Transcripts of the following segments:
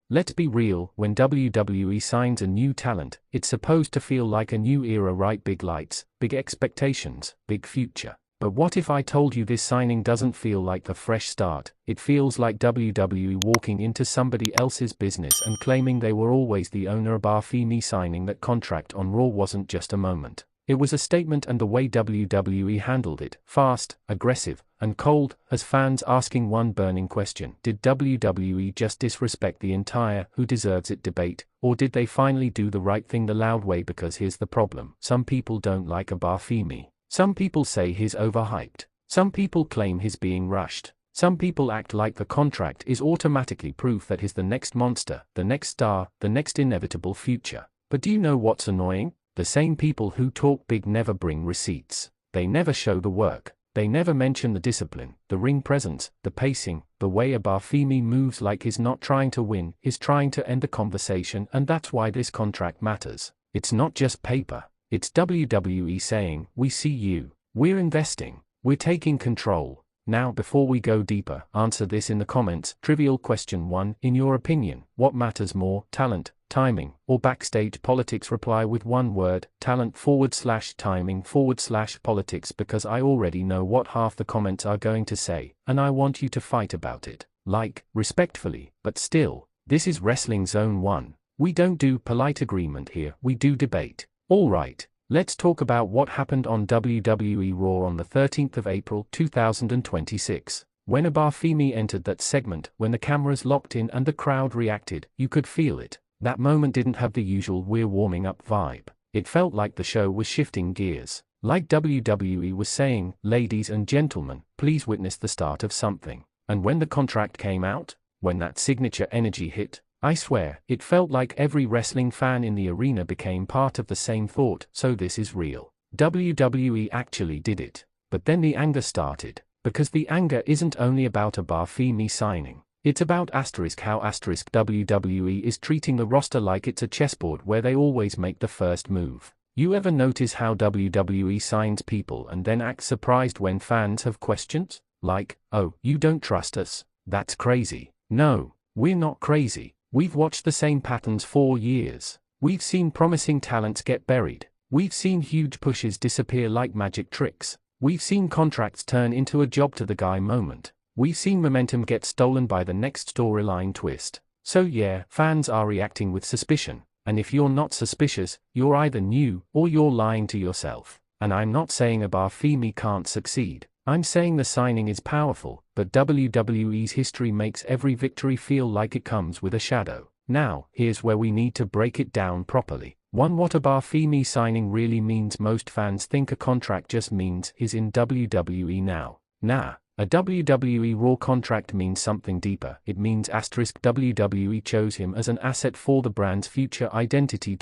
Let's be real, when WWE signs a new talent, it's supposed to feel like a new era, right? Big lights, big expectations, big future. But what if I told you this signing doesn't feel like a fresh start? It feels like WWE walking into somebody else's business and claiming they were always the owner. Oba Femi signing that contract on Raw wasn't just a moment. It was a statement, and the way WWE handled it, fast, aggressive, and cold, has fans asking one burning question: did WWE just disrespect the entire "who deserves it" debate, or did they finally do the right thing the loud way? Because here's the problem: some people don't like Oba Femi. Some people say he's overhyped. Some people claim he's being rushed. Some people act like the contract is automatically proof that he's the next monster, the next star, the next inevitable future. But do you know what's annoying? The same people who talk big never bring receipts. They never show the work. They never mention the discipline, the ring presence, the pacing, the way Oba Femi moves like he's not trying to win, he's trying to end the conversation. And that's why this contract matters. It's not just paper. It's WWE saying, we see you, we're investing, we're taking control. Now, before we go deeper, answer this in the comments. Trivial question 1. In your opinion, what matters more, talent, timing, or backstage politics? Reply with one word: talent/timing/politics, because I already know what half the comments are going to say, and I want you to fight about it. Like, respectfully, but still, this is Wrestling Zone 1. We don't do polite agreement here, we do debate. Alright, let's talk about what happened on WWE Raw on the 13th of April 2026. When Oba Femi entered that segment, when the cameras locked in and the crowd reacted, you could feel it. That moment didn't have the usual "we're warming up" vibe. It felt like the show was shifting gears. Like WWE was saying, ladies and gentlemen, please witness the start of something. And when the contract came out, when that signature energy hit, I swear, it felt like every wrestling fan in the arena became part of the same thought: so this is real. WWE actually did it. But then the anger started. Because the anger isn't only about Oba Femi signing. It's about how WWE is treating the roster like it's a chessboard where they always make the first move. You ever notice how WWE signs people and then acts surprised when fans have questions? Like, oh, you don't trust us? That's crazy. No, we're not crazy. We've watched the same patterns for years. We've seen promising talents get buried. We've seen huge pushes disappear like magic tricks. We've seen contracts turn into a job to the guy moment. We've seen momentum get stolen by the next storyline twist. So yeah, fans are reacting with suspicion. And if you're not suspicious, you're either new, or you're lying to yourself. And I'm not saying Oba Femi can't succeed. I'm saying the signing is powerful, but WWE's history makes every victory feel like it comes with a shadow. Now, here's where we need to break it down properly. 1. What Oba Femi signing really means. Most fans think a contract just means he's in WWE now. Nah, a WWE Raw contract means something deeper. It means WWE chose him as an asset for the brand's future identity.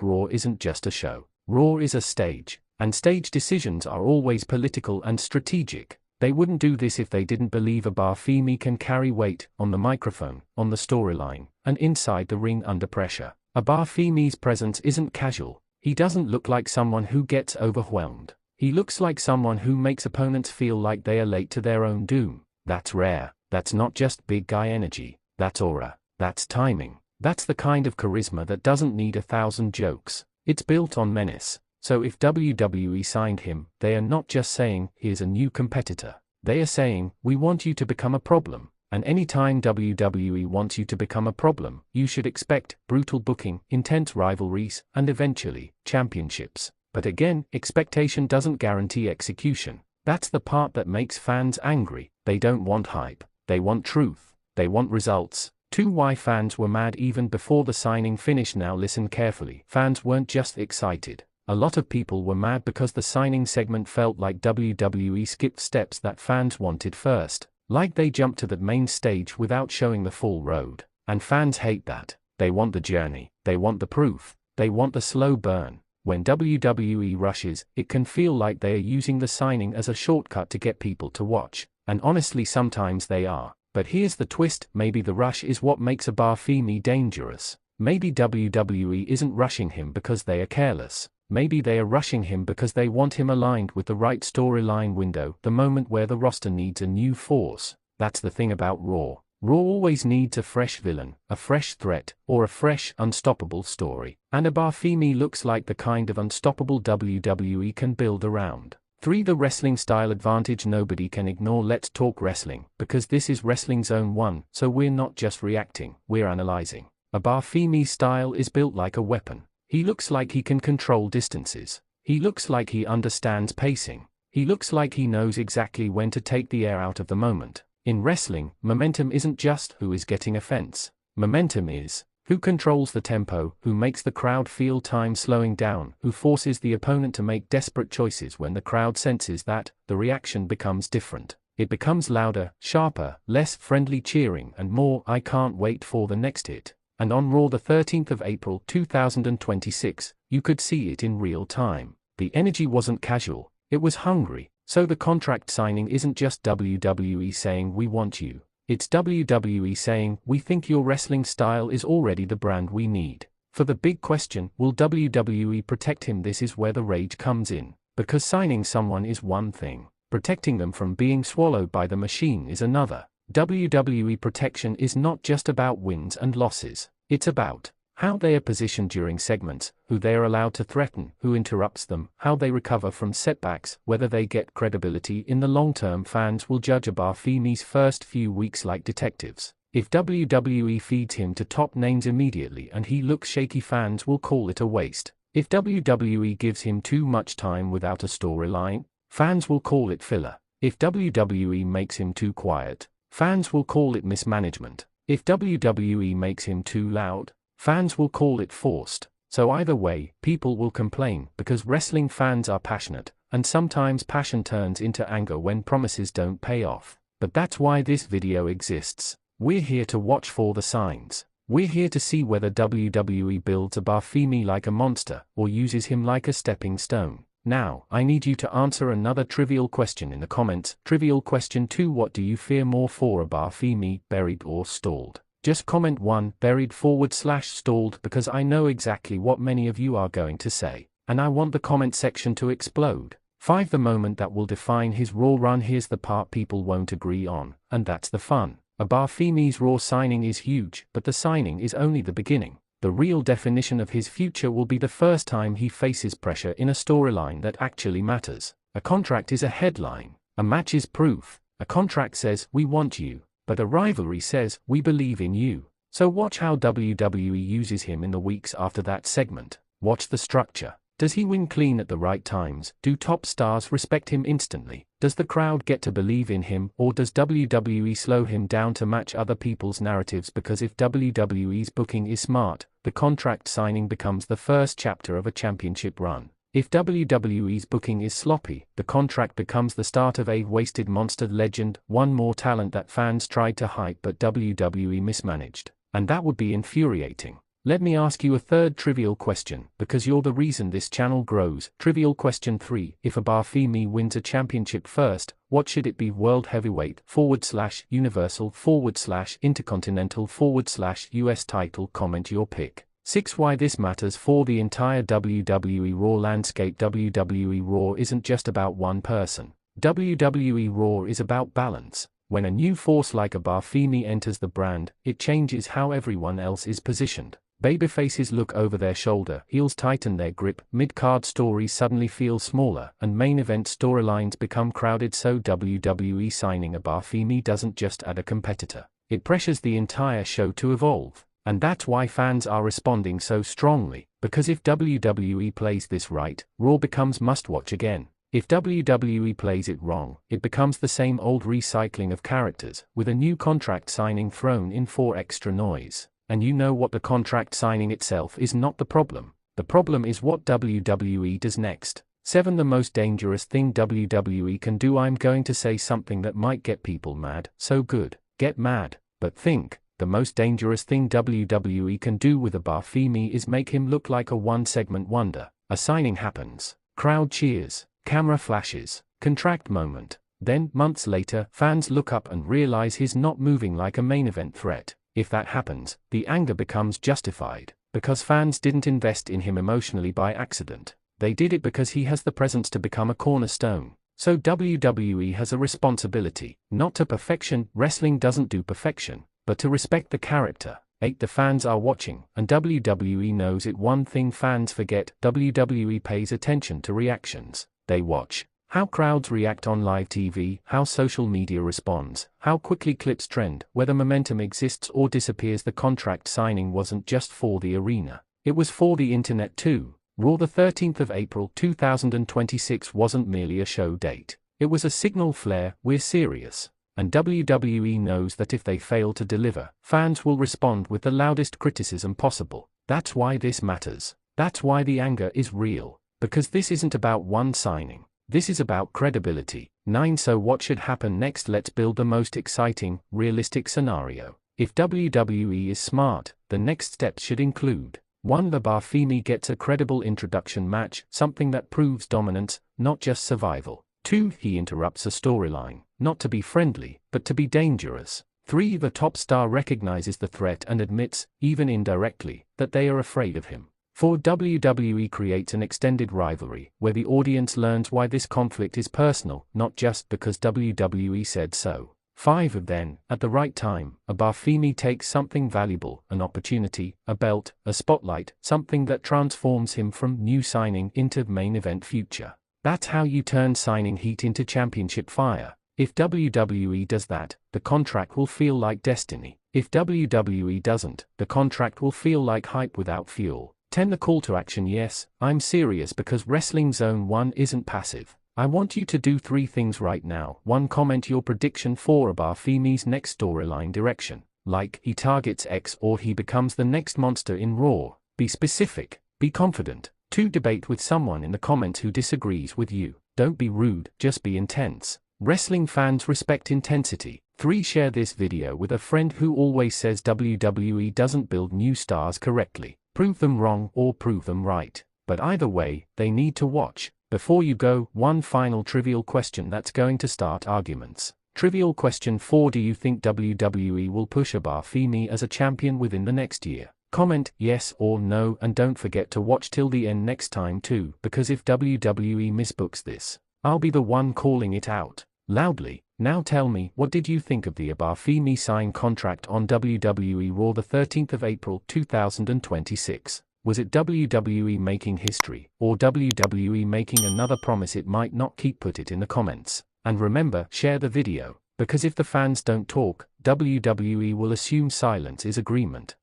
Raw isn't just a show. Raw is a stage. And stage decisions are always political and strategic. They wouldn't do this if they didn't believe Oba Femi can carry weight, on the microphone, on the storyline, and inside the ring under pressure. Oba Femi's presence isn't casual. He doesn't look like someone who gets overwhelmed. He looks like someone who makes opponents feel like they are late to their own doom. That's rare. That's not just big guy energy. That's aura. That's timing. That's the kind of charisma that doesn't need 1,000 jokes. It's built on menace. So if WWE signed him, they are not just saying, here's a new competitor. They are saying, we want you to become a problem. And anytime WWE wants you to become a problem, you should expect brutal booking, intense rivalries, and eventually, championships. But again, expectation doesn't guarantee execution. That's the part that makes fans angry. They don't want hype. They want truth. They want results. 2. Why fans were mad even before the signing finished. Now listen carefully. Fans weren't just excited. A lot of people were mad because the signing segment felt like WWE skipped steps that fans wanted first. Like they jumped to the main stage without showing the full road. And fans hate that. They want the journey. They want the proof. They want the slow burn. When WWE rushes, it can feel like they are using the signing as a shortcut to get people to watch. And honestly, sometimes they are. But here's the twist: maybe the rush is what makes Oba Femi dangerous. Maybe WWE isn't rushing him because they are careless. Maybe they are rushing him because they want him aligned with the right storyline window, the moment where the roster needs a new force. That's the thing about Raw. Raw always needs a fresh villain, a fresh threat, or a fresh, unstoppable story. And Oba Femi looks like the kind of unstoppable WWE can build around. 3. The wrestling style advantage nobody can ignore. Let's talk wrestling, because this is Wrestling Zone 1, so we're not just reacting, we're analyzing. Oba Femi's style is built like a weapon. He looks like he can control distances. He looks like he understands pacing. He looks like he knows exactly when to take the air out of the moment. In wrestling, momentum isn't just who is getting offense. Momentum is who controls the tempo, who makes the crowd feel time slowing down, who forces the opponent to make desperate choices when the crowd senses that the reaction becomes different. It becomes louder, sharper, less friendly cheering, and more "I can't wait for the next hit." And on Raw the 13th of April 2026, you could see it in real time. The energy wasn't casual, it was hungry. So the contract signing isn't just WWE saying "we want you." It's WWE saying "we think your wrestling style is already the brand we need." For the big question, will WWE protect him? This is where the rage comes in. Because signing someone is one thing, protecting them from being swallowed by the machine is another. WWE protection is not just about wins and losses. It's about how they are positioned during segments, who they are allowed to threaten, who interrupts them, how they recover from setbacks, whether they get credibility in the long term. Fans will judge Oba Femi's first few weeks like detectives. If WWE feeds him to top names immediately and he looks shaky, fans will call it a waste. If WWE gives him too much time without a storyline, fans will call it filler. If WWE makes him too quiet, fans will call it mismanagement. If WWE makes him too loud, fans will call it forced. So either way, people will complain, because wrestling fans are passionate, and sometimes passion turns into anger when promises don't pay off. But that's why this video exists. We're here to watch for the signs. We're here to see whether WWE builds Oba Femi like a monster, or uses him like a stepping stone. Now, I need you to answer another trivial question in the comments. Trivial question 2: what do you fear more for Oba Femi, buried or stalled? Just comment 1, buried/stalled, because I know exactly what many of you are going to say, and I want the comment section to explode. 5. The moment that will define his Raw run. Here's the part people won't agree on, and that's the fun. Oba Femi's Raw signing is huge, but the signing is only the beginning. The real definition of his future will be the first time he faces pressure in a storyline that actually matters. A contract is a headline, a match is proof. A contract says "we want you," but a rivalry says "we believe in you." So watch how WWE uses him in the weeks after that segment. Watch the structure. Does he win clean at the right times? Do top stars respect him instantly? Does the crowd get to believe in him, or does WWE slow him down to match other people's narratives? Because if WWE's booking is smart, the contract signing becomes the first chapter of a championship run. If WWE's booking is sloppy, the contract becomes the start of a wasted monster legend, one more talent that fans tried to hype but WWE mismanaged. And that would be infuriating. Let me ask you a third trivial question, because you're the reason this channel grows. Trivial question 3: if Oba Femi wins a championship first, what should it be? World Heavyweight / Universal / Intercontinental / US title? Comment your pick. 6. Why this matters for the entire WWE Raw landscape. WWE Raw isn't just about one person. WWE Raw is about balance. When a new force like Oba Femi enters the brand, it changes how everyone else is positioned. Babyfaces look over their shoulder, heels tighten their grip, mid-card stories suddenly feel smaller, and main event storylines become crowded. So WWE signing Oba Femi doesn't just add a competitor, it pressures the entire show to evolve. And that's why fans are responding so strongly, because if WWE plays this right, Raw becomes must-watch again. If WWE plays it wrong, it becomes the same old recycling of characters, with a new contract signing thrown in for extra noise. And you know what? The contract signing itself is not the problem. The problem is what WWE does next. 7. The most dangerous thing WWE can do. I'm going to say something that might get people mad, so good, get mad, but think. The most dangerous thing WWE can do with Oba Femi is make him look like a one-segment wonder. A signing happens, crowd cheers, camera flashes, contract moment. Then, months later, fans look up and realize he's not moving like a main event threat. If that happens, the anger becomes justified, because fans didn't invest in him emotionally by accident. They did it because he has the presence to become a cornerstone. So WWE has a responsibility, not to perfection. Wrestling doesn't do perfection. but to respect the character. 8. The fans are watching, and WWE knows it. One thing fans forget, WWE pays attention to reactions. They watch how crowds react on live TV, how social media responds, how quickly clips trend, whether momentum exists or disappears. The contract signing wasn't just for the arena. It was for the internet too. Raw the 13th of April 2026 wasn't merely a show date. It was a signal flare, we're serious. And WWE knows that if they fail to deliver, fans will respond with the loudest criticism possible. That's why this matters. That's why the anger is real. Because this isn't about one signing. This is about credibility. 9. So what should happen next? Let's build the most exciting, realistic scenario. If WWE is smart, the next steps should include 1. Oba Femi gets a credible introduction match, something that proves dominance, not just survival. 2. He interrupts a storyline, not to be friendly, but to be dangerous. 3. The top star recognizes the threat and admits, even indirectly, that they are afraid of him. 4. WWE creates an extended rivalry, where the audience learns why this conflict is personal, not just because WWE said so. 5. Then, at the right time, Oba Femi takes something valuable, an opportunity, a belt, a spotlight, something that transforms him from new signing into main event future. That's how you turn signing heat into championship fire. If WWE does that, the contract will feel like destiny. If WWE doesn't, the contract will feel like hype without fuel. 10. The call to action. Yes, I'm serious, because Wrestling Zone 1 isn't passive. I want you to do 3 things right now. 1. Comment your prediction for Oba Femi's next storyline direction. Like, he targets X or he becomes the next monster in Raw. Be specific. Be confident. 2. Debate with someone in the comments who disagrees with you. Don't be rude, just be intense. Wrestling fans respect intensity. 3. Share this video with a friend who always says WWE doesn't build new stars correctly. Prove them wrong or prove them right. But either way, they need to watch. Before you go, one final trivial question that's going to start arguments. Trivial question 4. Do you think WWE will push Oba Femi as a champion within the next year? Comment yes or no, and don't forget to watch till the end next time too, because if WWE misbooks this, I'll be the one calling it out loudly. Now tell me, what did you think of the Oba Femi sign contract on WWE Raw the 13th of April 2026? Was it WWE making history, or WWE making another promise it might not keep? Put it in the comments. And remember, share the video, because if the fans don't talk, WWE will assume silence is agreement.